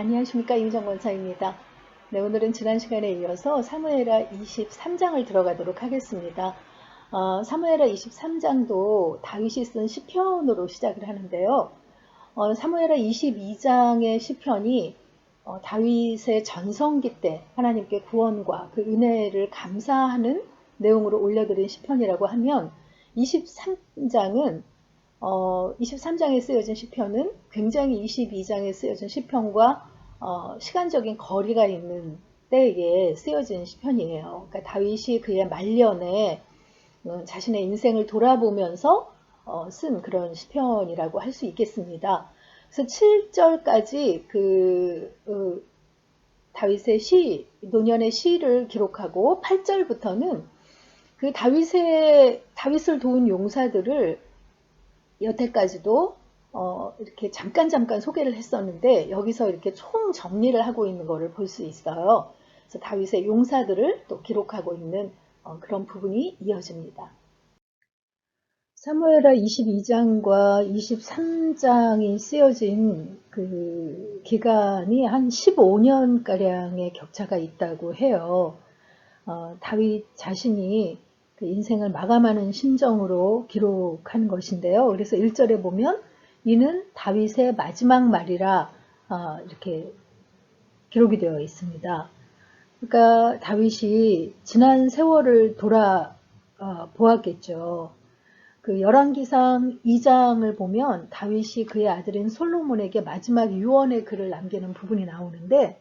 안녕하십니까, 임정 권사입니다. 네, 오늘은 지난 시간에 이어서 사무엘하 23장을 들어가도록 하겠습니다. 사무엘하 23장도 다윗이 쓴 시편으로 시작을 하는데요. 사무엘하 22장의 시편이 다윗의 전성기 때 하나님께 구원과 그 은혜를 감사하는 내용으로 올려드린 시편이라고 하면, 23장은 23장에 쓰여진 시편은 굉장히 22장에 쓰여진 시편과 시간적인 거리가 있는 때에 쓰여진 시편이에요. 그러니까 다윗이 그의 말년에 자신의 인생을 돌아보면서 쓴 그런 시편이라고 할 수 있겠습니다. 그래서 7절까지 다윗의 노년의 시를 기록하고, 8절부터는 그 다윗을 도운 용사들을 여태까지도 이렇게 잠깐 소개를 했었는데, 여기서 이렇게 총 정리를 하고 있는 것을 볼 수 있어요. 그래서 다윗의 용사들을 또 기록하고 있는 그런 부분이 이어집니다. 사무엘하 22장과 23장이 쓰여진 그 기간이 한 15년가량의 격차가 있다고 해요. 다윗 자신이 그 인생을 마감하는 심정으로 기록한 것인데요. 그래서 1절에 보면 이는 다윗의 마지막 말이라 이렇게 기록이 되어 있습니다. 그러니까 다윗이 지난 세월을 보았겠죠. 그 열왕기상 2장을 보면 다윗이 그의 아들인 솔로몬에게 마지막 유언의 글을 남기는 부분이 나오는데,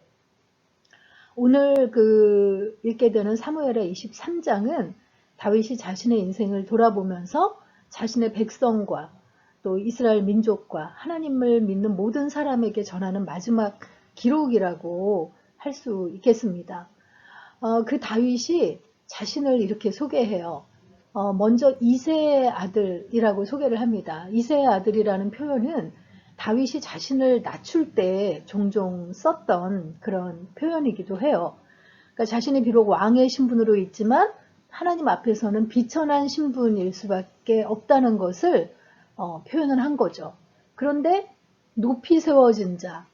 오늘 읽게 되는 사무엘하 23장은 다윗이 자신의 인생을 돌아보면서 자신의 백성과 또 이스라엘 민족과 하나님을 믿는 모든 사람에게 전하는 마지막 기록이라고 할 수 있겠습니다. 그 다윗이 자신을 이렇게 소개해요. 먼저 이새의 아들이라고 소개를 합니다. 이새의 아들이라는 표현은 다윗이 자신을 낮출 때 종종 썼던 그런 표현이기도 해요. 그러니까 자신이 비록 왕의 신분으로 있지만 하나님 앞에서는 비천한 신분일 수밖에 없다는 것을 표현을 한 거죠. 그런데 높이 세워진 자,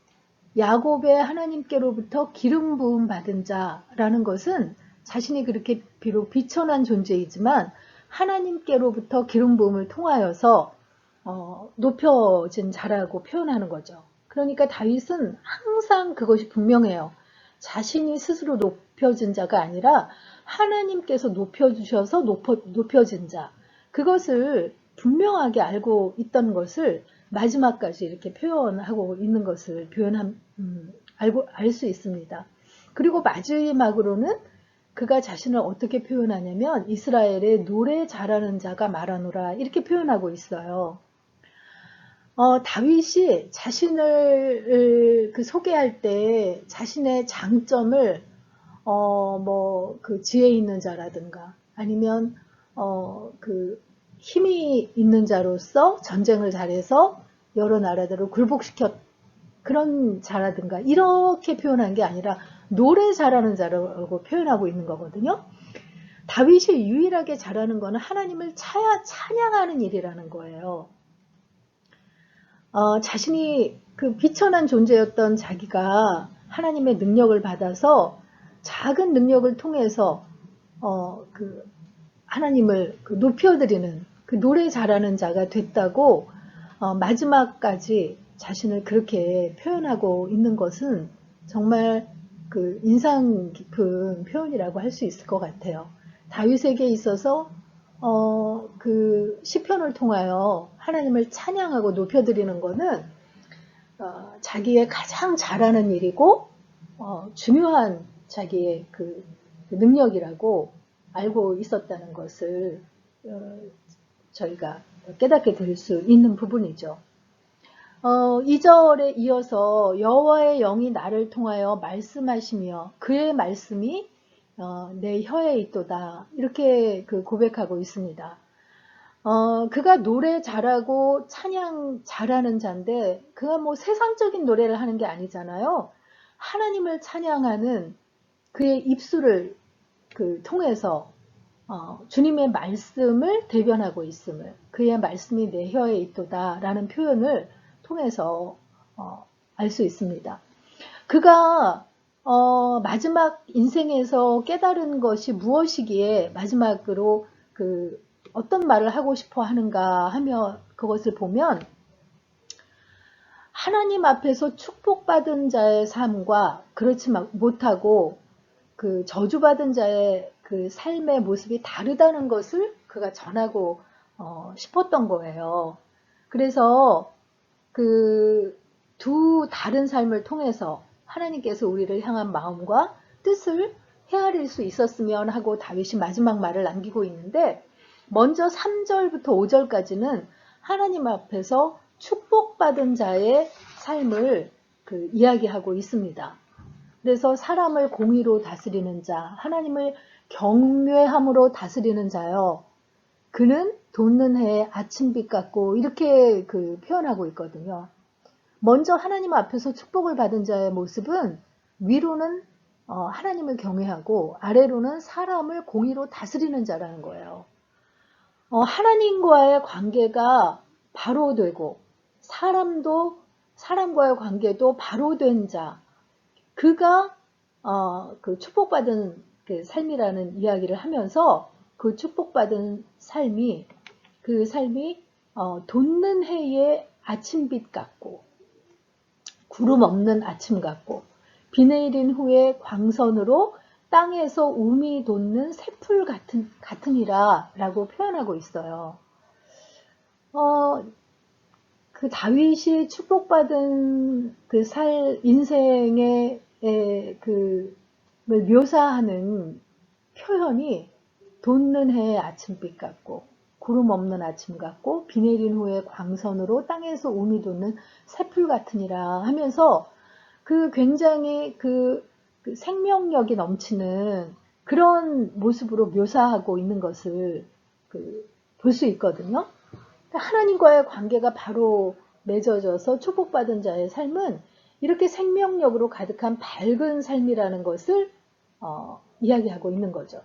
야곱의 하나님께로부터 기름 부음 받은 자라는 것은 자신이 그렇게 비록 비천한 존재이지만 하나님께로부터 기름 부음을 통하여서 높여진 자라고 표현하는 거죠. 그러니까 다윗은 항상 그것이 분명해요. 자신이 스스로 높여진 자가 아니라 하나님께서 높여주셔서 높여진 자, 그것을 분명하게 알고 있던 것을 마지막까지 이렇게 표현하고 있는 것을 알 수 있습니다. 그리고 마지막으로는 그가 자신을 어떻게 표현하냐면 이스라엘의 노래 잘하는 자가 말하노라, 이렇게 표현하고 있어요. 다윗이 자신을 소개할 때 자신의 장점을 그 지혜 있는 자라든가 아니면 힘이 있는 자로서 전쟁을 잘해서 여러 나라들을 굴복시켰 그런 자라든가 이렇게 표현한 게 아니라 노래 잘하는 자라고 표현하고 있는 거거든요. 다윗이 유일하게 잘하는 거는 하나님을 찬양하는 일이라는 거예요. 자신이 그 비천한 존재였던 자기가 하나님의 능력을 받아서 작은 능력을 통해서 하나님을 높여드리는 그 노래 잘하는 자가 됐다고 마지막까지 자신을 그렇게 표현하고 있는 것은 정말 그 인상 깊은 표현이라고 할 수 있을 것 같아요. 다윗에게 있어서 그 시편을 통하여 하나님을 찬양하고 높여드리는 것은 자기의 가장 잘하는 일이고 중요한 자기의 그 능력이라고 알고 있었다는 것을 저희가 깨닫게 될 수 있는 부분이죠. 2절에 이어서 여호와의 영이 나를 통하여 말씀하시며 그의 말씀이 내 혀에 있도다, 이렇게 고백하고 있습니다. 그가 노래 잘하고 찬양 잘하는 자인데 그가 뭐 세상적인 노래를 하는 게 아니잖아요. 하나님을 찬양하는 그의 입술을 통해서 주님의 말씀을 대변하고 있음을, 그의 말씀이 내 혀에 있도다 라는 표현을 통해서 알 수 있습니다. 그가 마지막 인생에서 깨달은 것이 무엇이기에 마지막으로 그 어떤 말을 하고 싶어 하는가 하며 그것을 보면 하나님 앞에서 축복받은 자의 삶과 그렇지 못하고 그 저주받은 자의 그 삶의 모습이 다르다는 것을 그가 전하고 싶었던 거예요. 그래서 그 두 다른 삶을 통해서 하나님께서 우리를 향한 마음과 뜻을 헤아릴 수 있었으면 하고 다윗이 마지막 말을 남기고 있는데 먼저 3절부터 5절까지는 하나님 앞에서 축복받은 자의 삶을 그 이야기하고 있습니다. 그래서 사람을 공의로 다스리는 자, 하나님을 경외함으로 다스리는 자요. 그는 돋는 해의 아침빛 같고 이렇게 그 표현하고 있거든요. 먼저 하나님 앞에서 축복을 받은 자의 모습은 위로는 하나님을 경외하고 아래로는 사람을 공의로 다스리는 자라는 거예요. 하나님과의 관계가 바로 되고 사람과의 관계도 바로 된 자, 그가 그 축복받은 그 삶이라는 이야기를 하면서 그 축복받은 삶이 돋는 해의 아침빛 같고 구름 없는 아침 같고 비 내린 후에 광선으로 땅에서 움이 돋는 새풀 같으니라 라고 표현하고 있어요. 그 다윗이 축복받은 그 인생의 그 묘사하는 표현이 돋는 해의 아침빛 같고 구름 없는 아침 같고 비 내린 후에 광선으로 땅에서 움이 돋는 새풀 같으니라 하면서 그 굉장히 그 생명력이 넘치는 그런 모습으로 묘사하고 있는 것을 볼 수 있거든요. 하나님과의 관계가 바로 맺어져서 축복받은 자의 삶은 이렇게 생명력으로 가득한 밝은 삶이라는 것을 이야기하고 있는 거죠.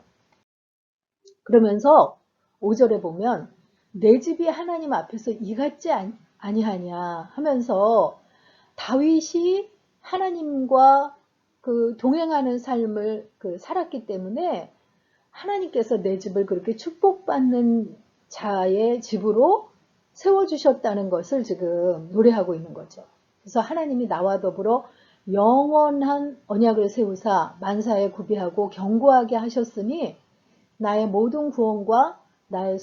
그러면서 5절에 보면 내 집이 하나님 앞에서 이 같지 아니하냐 하면서 다윗이 하나님과 그 동행하는 삶을 살았기 때문에 하나님께서 내 집을 그렇게 축복받는 자의 집으로 세워주셨다는 것을 지금 노래하고 있는 거죠. 그래서 하나님이 나와 더불어 영원한 언약을 세우사 만사에 구비하고 견고하게 하셨으니 나의 모든 구원과 나의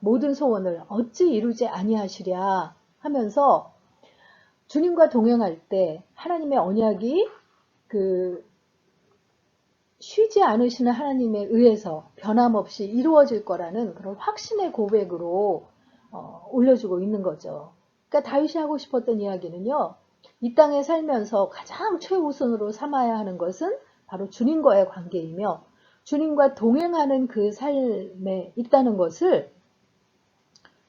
모든 소원을 어찌 이루지 아니하시랴 하면서 주님과 동행할 때 하나님의 언약이 쉬지 않으시는 하나님에 의해서 변함없이 이루어질 거라는 그런 확신의 고백으로 올려주고 있는 거죠. 그러니까 다윗이 하고 싶었던 이야기는요. 이 땅에 살면서 가장 최우선으로 삼아야 하는 것은 바로 주님과의 관계이며 주님과 동행하는 그 삶에 있다는 것을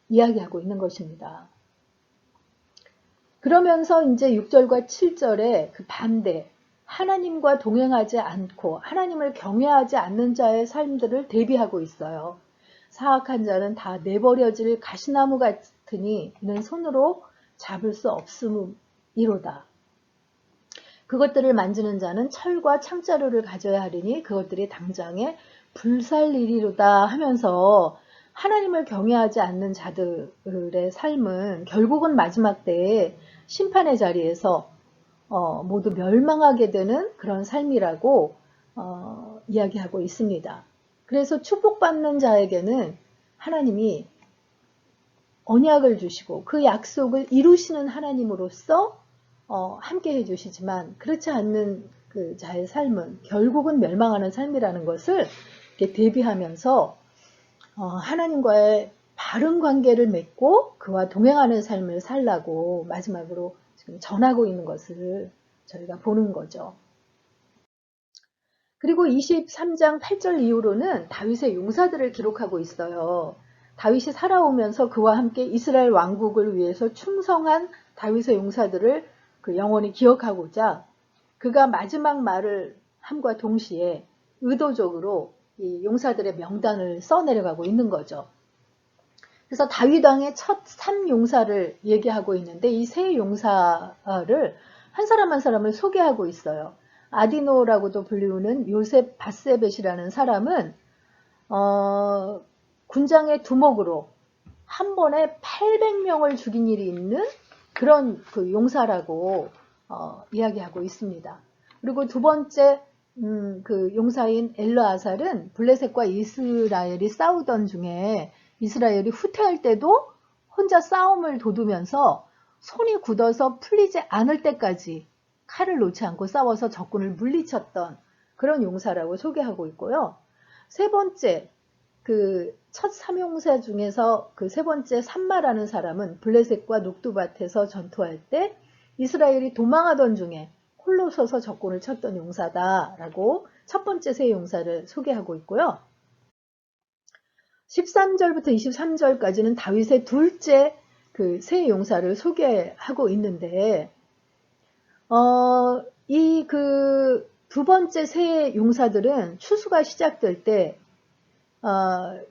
이야기하고 있는 것입니다. 그러면서 이제 6절과 7절에 그 반대, 하나님과 동행하지 않고 하나님을 경외하지 않는 자의 삶들을 대비하고 있어요. 사악한 자는 다 내버려질 가시나무 같으니 이는 손으로 잡을 수 없음이로다. 그것들을 만지는 자는 철과 창자루를 가져야 하리니 그것들이 당장에 불살리리로다 하면서 하나님을 경외하지 않는 자들의 삶은 결국은 마지막 때에 심판의 자리에서 모두 멸망하게 되는 그런 삶이라고 이야기하고 있습니다. 그래서 축복받는 자에게는 하나님이 언약을 주시고 그 약속을 이루시는 하나님으로서 함께 해주시지만 그렇지 않는 그 자의 삶은 결국은 멸망하는 삶이라는 것을 이렇게 대비하면서 하나님과의 바른 관계를 맺고 그와 동행하는 삶을 살라고 마지막으로 지금 전하고 있는 것을 저희가 보는 거죠. 그리고 23장 8절 이후로는 다윗의 용사들을 기록하고 있어요. 다윗이 살아오면서 그와 함께 이스라엘 왕국을 위해서 충성한 다윗의 용사들을 영원히 기억하고자 그가 마지막 말을 함과 동시에 의도적으로 이 용사들의 명단을 써내려가고 있는 거죠. 그래서 다윗 왕의 첫 3용사를 얘기하고 있는데 이 세 용사를 한 사람 한 사람을 소개하고 있어요. 아디노라고도 불리우는 요셉 바세벳이라는 사람은 군장의 두목으로 한 번에 800명을 죽인 일이 있는 그런 그 용사라고 이야기하고 있습니다. 그리고 두 번째 그 용사인 엘르아살은 블레셋과 이스라엘이 싸우던 중에 이스라엘이 후퇴할 때도 혼자 싸움을 도두면서 손이 굳어서 풀리지 않을 때까지 칼을 놓지 않고 싸워서 적군을 물리쳤던 그런 용사라고 소개하고 있고요. 세 번째, 그 첫 삼용사 중에서 그 세 번째 삼마라는 사람은 블레셋과 녹두밭에서 전투할 때 이스라엘이 도망하던 중에 홀로 서서 적군을 쳤던 용사다라고 첫 번째 세 용사를 소개하고 있고요. 13절부터 23절까지는 다윗의 둘째 그 세 용사를 소개하고 있는데 이 그 두 번째 세 용사들은 추수가 시작될 때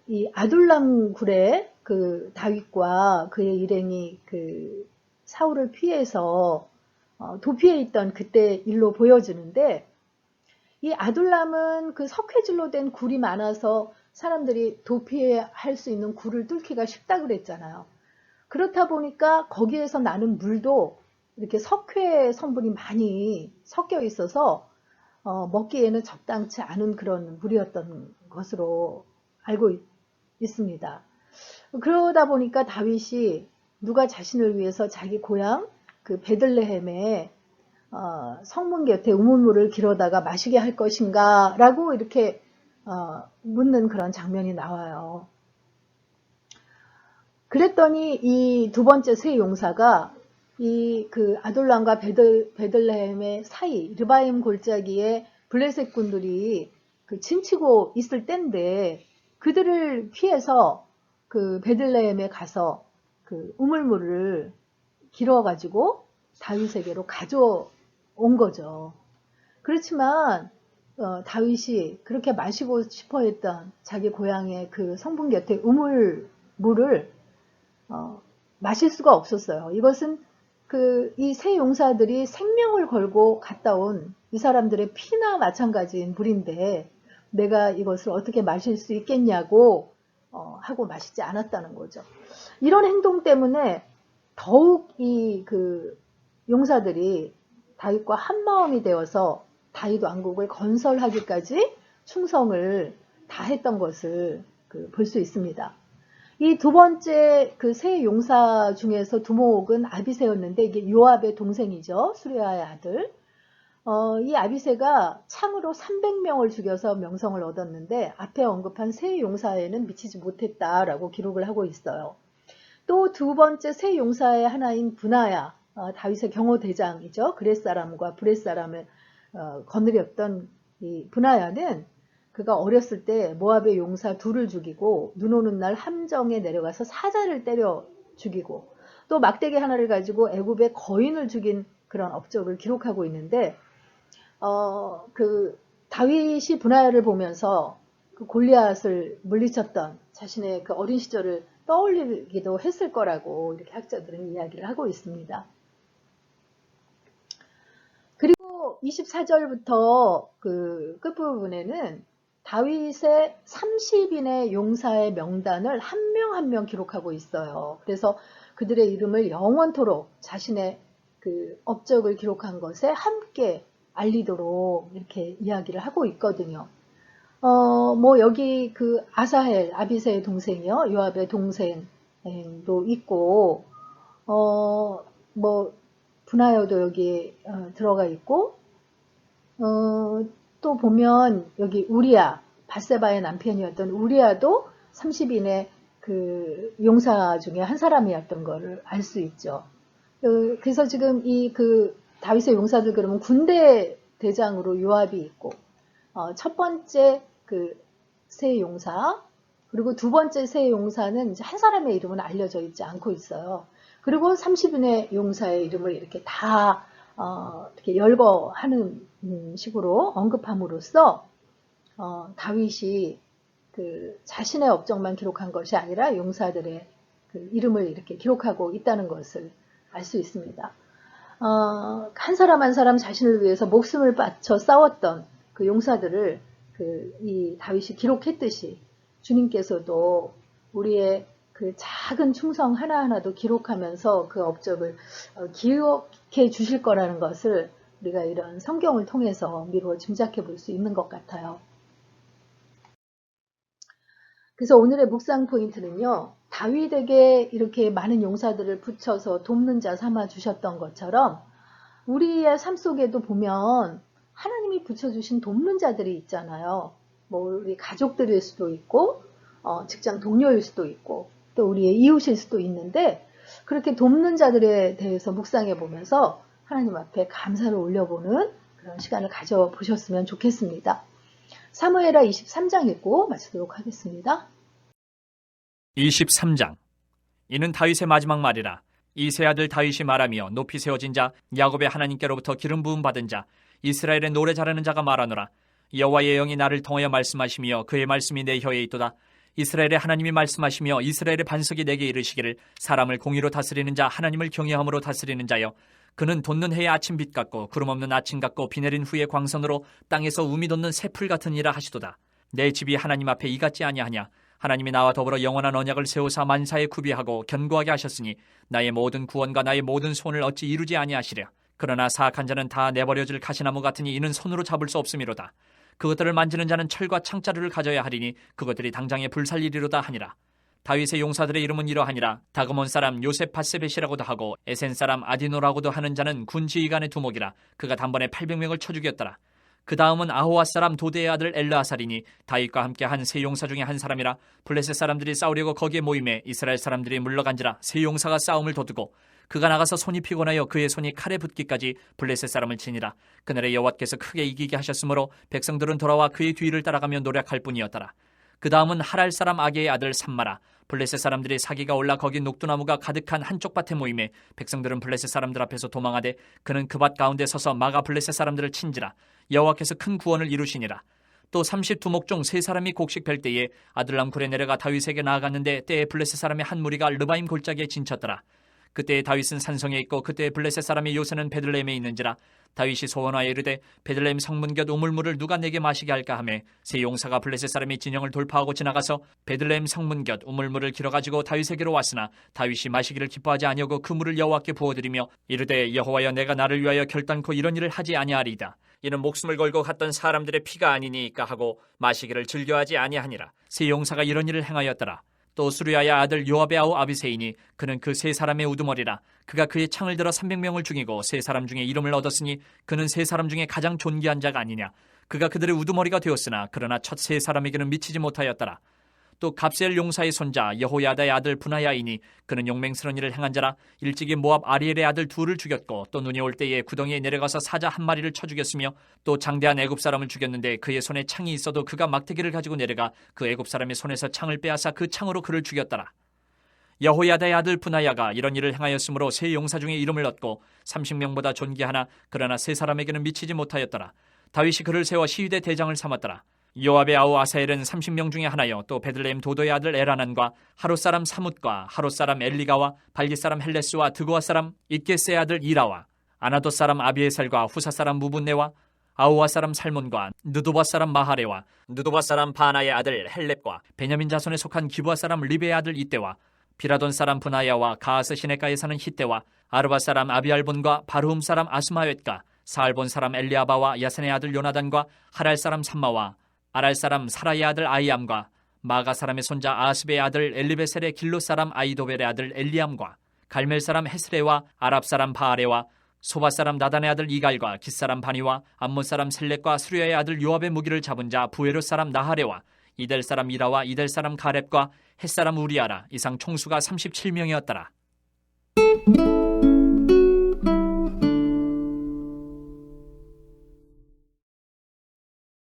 이 아둘람 굴에 그 다윗과 그의 일행이 그 사울을 피해서 도피해 있던 그때 일로 보여지는데, 이 아둘람은 그 석회질로 된 굴이 많아서 사람들이 도피할 수 있는 굴을 뚫기가 쉽다 그랬잖아요. 그렇다 보니까 거기에서 나는 물도 이렇게 석회 성분이 많이 섞여 있어서 먹기에는 적당치 않은 그런 물이었던 것으로 알고 있습니다. 그러다 보니까 다윗이 누가 자신을 위해서 자기 고향 그 베들레헴에 성문 곁에 우물물을 길어다가 마시게 할 것인가 라고 이렇게 묻는 그런 장면이 나와요. 그랬더니 이 두 번째 세 용사가 이 그 아돌람과 베들레헴의 사이 르바임 골짜기에 블레셋 군들이 그 침치고 있을 때인데 그들을 피해서 그 베들레헴에 가서 그 우물물을 길어가지고 다윗에게로 가져온 거죠. 그렇지만 다윗이 그렇게 마시고 싶어 했던 자기 고향의 그 성분 곁에 우물물을 마실 수가 없었어요. 이것은 그 이 세 용사들이 생명을 걸고 갔다 온 이 사람들의 피나 마찬가지인 물인데 내가 이것을 어떻게 마실 수 있겠냐고 하고 마시지 않았다는 거죠. 이런 행동 때문에 더욱 이 그 용사들이 다윗과 한 마음이 되어서 다윗 왕국을 건설하기까지 충성을 다했던 것을 볼 수 있습니다. 이 두 번째 그 세 용사 중에서 두목은 아비새였는데 이게 요압의 동생이죠. 수레아의 아들. 이 아비새가 창으로 300명을 죽여서 명성을 얻었는데 앞에 언급한 세 용사에는 미치지 못했다라고 기록을 하고 있어요. 또 두 번째 세 용사의 하나인 브나야, 다윗의 경호대장이죠. 그렛 사람과 브렛 사람을 거느렸던 이 브나야는 그가 어렸을 때 모압의 용사 둘을 죽이고 눈 오는 날 함정에 내려가서 사자를 때려 죽이고 또 막대기 하나를 가지고 애굽의 거인을 죽인 그런 업적을 기록하고 있는데 그 다윗이 브나야를 보면서 그 골리앗을 물리쳤던 자신의 그 어린 시절을 떠올리기도 했을 거라고 이렇게 학자들은 이야기를 하고 있습니다. 그리고 24절부터 그 끝부분에는 다윗의 30인의 용사의 명단을 한 명 한 명 기록하고 있어요. 그래서 그들의 이름을 영원토록 자신의 그 업적을 기록한 것에 함께 알리도록 이렇게 이야기를 하고 있거든요. 뭐 여기 그 아사헬, 아비새의 동생이요. 요압의 동생도 있고, 뭐 분하여도 여기 들어가 있고, 또 보면 여기 우리야, 밧세바의 남편이었던 우리야도 30인의 그 용사 중에 한 사람이었던 것을 알 수 있죠. 그래서 지금 이 그 다윗의 용사들 그러면 군대 대장으로 요압이 있고, 첫 번째 그 세 용사, 그리고 두 번째 세 용사는 이제 한 사람의 이름은 알려져 있지 않고 있어요. 그리고 30인의 용사의 이름을 이렇게 다 이렇게 열거하는 식으로 언급함으로써 다윗이 그 자신의 업적만 기록한 것이 아니라 용사들의 그 이름을 이렇게 기록하고 있다는 것을 알 수 있습니다. 한 사람 한 사람 자신을 위해서 목숨을 바쳐 싸웠던 그 용사들을 이 다윗이 기록했듯이 주님께서도 우리의 그 작은 충성 하나하나도 기록하면서 그 업적을 기억해 주실 거라는 것을 우리가 이런 성경을 통해서 미루어 짐작해 볼 수 있는 것 같아요. 그래서 오늘의 묵상 포인트는요, 다윗에게 이렇게 많은 용사들을 붙여서 돕는 자 삼아 주셨던 것처럼 우리의 삶 속에도 보면 하나님이 붙여주신 돕는 자들이 있잖아요. 뭐 우리 가족들일 수도 있고 직장 동료일 수도 있고 또 우리의 이웃일 수도 있는데, 그렇게 돕는 자들에 대해서 묵상해 보면서 하나님 앞에 감사를 올려보는 그런 시간을 가져보셨으면 좋겠습니다. 사무엘하 23장 읽고 마치도록 하겠습니다. 23장. 이는 다윗의 마지막 말이라. 이세 아들 다윗이 말하며 높이 세워진 자, 야곱의 하나님께로부터 기름 부음 받은 자, 이스라엘의 노래 잘하는 자가 말하노라. 여호와의 영이 나를 통하여 말씀하시며 그의 말씀이 내 혀에 있도다. 이스라엘의 하나님이 말씀하시며 이스라엘의 반석이 내게 이르시기를, 사람을 공의로 다스리는 자, 하나님을 경외함으로 다스리는 자여, 그는 돋는 해의 아침빛 같고 구름 없는 아침 같고 비 내린 후의 광선으로 땅에서 우미 돋는 새풀 같은 이라 하시도다. 내 집이 하나님 앞에 이같지 아니하냐. 하나님이 나와 더불어 영원한 언약을 세우사 만사에 구비하고 견고하게 하셨으니 나의 모든 구원과 나의 모든 소원을 어찌 이루지 아니하시랴. 그러나 사악한 자는 다 내버려질 가시나무 같으니 이는 손으로 잡을 수 없음이로다. 그것들을 만지는 자는 철과 창자루를 가져야 하리니 그것들이 당장에 불살리리로다 하니라. 다윗의 용사들의 이름은 이러하니라. 다그몬 사람 요셉 바세벳이라고도 하고 에센 사람 아디노라고도 하는 자는 군 지휘관의 두목이라. 그가 단번에 800명을 쳐 죽였더라. 그 다음은 아호와 사람 도대의 아들 엘르아살이니 다윗과 함께 한 세 용사 중에 한 사람이라. 블레셋 사람들이 싸우려고 거기에 모임에 이스라엘 사람들이 물러간지라. 세 용사가 싸움을 도두고 그가 나가서 손이 피곤하여 그의 손이 칼에 붙기까지 블레셋 사람을 치니라. 그날에 여호와께서 크게 이기게 하셨으므로 백성들은 돌아와 그의 뒤를 따라가며 노력할 뿐이었더라. 그 다음은 하랄 사람 아게의 아들 삼마라. 블레셋 사람들이 사기가 올라 거기 녹두나무가 가득한 한쪽 밭에 모임에 백성들은 블레셋 사람들 앞에서 도망하되 그는 그 밭 가운데 서서 마가 블레셋 사람들을 친지라. 여호와께서 큰 구원을 이루시니라. 또 30두목 중 세 사람이 곡식 벨 때에 아들람 굴에 내려가 다윗에게 나아갔는데 때에 블레셋 사람의 한 무리가 르바임 골짜기에 진쳤더라. 그때에 다윗은 산성에 있고 그때에 블레셋 사람이 요새는 베들레헴에 있는지라. 다윗이 소원하여 이르되 베들레헴 성문 곁 우물물을 누가 내게 마시게 할까 하매 세 용사가 블레셋 사람이 진영을 돌파하고 지나가서 베들레헴 성문 곁 우물물을 길어가지고 다윗에게로 왔으나 다윗이 마시기를 기뻐하지 아니하고 그 물을 여호와께 부어드리며 이르되 여호와여, 내가 나를 위하여 결단코 이런 일을 하지 아니하리이다. 이는 목숨을 걸고 갔던 사람들의 피가 아니니까 하고 마시기를 즐겨하지 아니하니라. 세 용사가 이런 일을 행하였더라. 또 수르야의 아들 요압의 아우 아비새이니 그는 그 세 사람의 우두머리라. 그가 그의 창을 들어 300명을 죽이고 세 사람 중에 이름을 얻었으니 그는 세 사람 중에 가장 존귀한 자가 아니냐. 그가 그들의 우두머리가 되었으나 그러나 첫 세 사람에게는 미치지 못하였더라. 또 갑셀 용사의 손자 여호야다의 아들 분하야이니 그는 용맹스러운 일을 행한 자라. 일찍이 모압 아리엘의 아들 둘을 죽였고 또 눈이 올 때에 구덩이에 내려가서 사자 한 마리를 쳐 죽였으며 또 장대한 애굽 사람을 죽였는데 그의 손에 창이 있어도 그가 막대기를 가지고 내려가 그 애굽 사람의 손에서 창을 빼앗아 그 창으로 그를 죽였더라. 여호야다의 아들 분하야가 이런 일을 행하였으므로 세 용사 중에 이름을 얻고 30명보다 존귀하나 그러나 세 사람에게는 미치지 못하였더라. 다윗이 그를 세워 시위대 대장을 삼았더라. 요압의 아우 아사엘은 30명 중에 하나요. 또 베들레헴 도도의 아들 에라난과 하롯 사람 사뭇과 하롯 사람 엘리가와 발기 사람 헬레스와 드고아 사람 잇게스의 아들 이라와 아나돗 사람 아비에셀과 후사 사람 무분네와 아우아 사람 살몬과 느도바 사람 마하레와 느도바 사람 바나의 아들 헬렙과 베냐민 자손에 속한 기브아 사람 리베의 아들 이때와 비라돈 사람 분하야와 가하스 시내가에 사는 히때와 아르바 사람 아비알본과 바르움 사람 아스마웻과 사알본 사람 엘리아바와 야센의 아들 요나단과 하랄 사람 삼마와 아랄 사람 사라의 아들 아이암과 마가 사람의 손자 아스베의 아들 엘리베셀의 길로 사람 아이도벨의 아들 엘리암과 갈멜 사람 헤스레와 아랍 사람 바아레와 소바 사람 나단의 아들 이갈과 깃 사람 바니와 암몬 사람 셀렉과 수리아의 아들 요압의 무기를 잡은 자 부에롯 사람 나하레와 이델 사람 이라와 이델 사람 가렙과 헷 사람 우리아라. 이상 총수가 37명이었더라.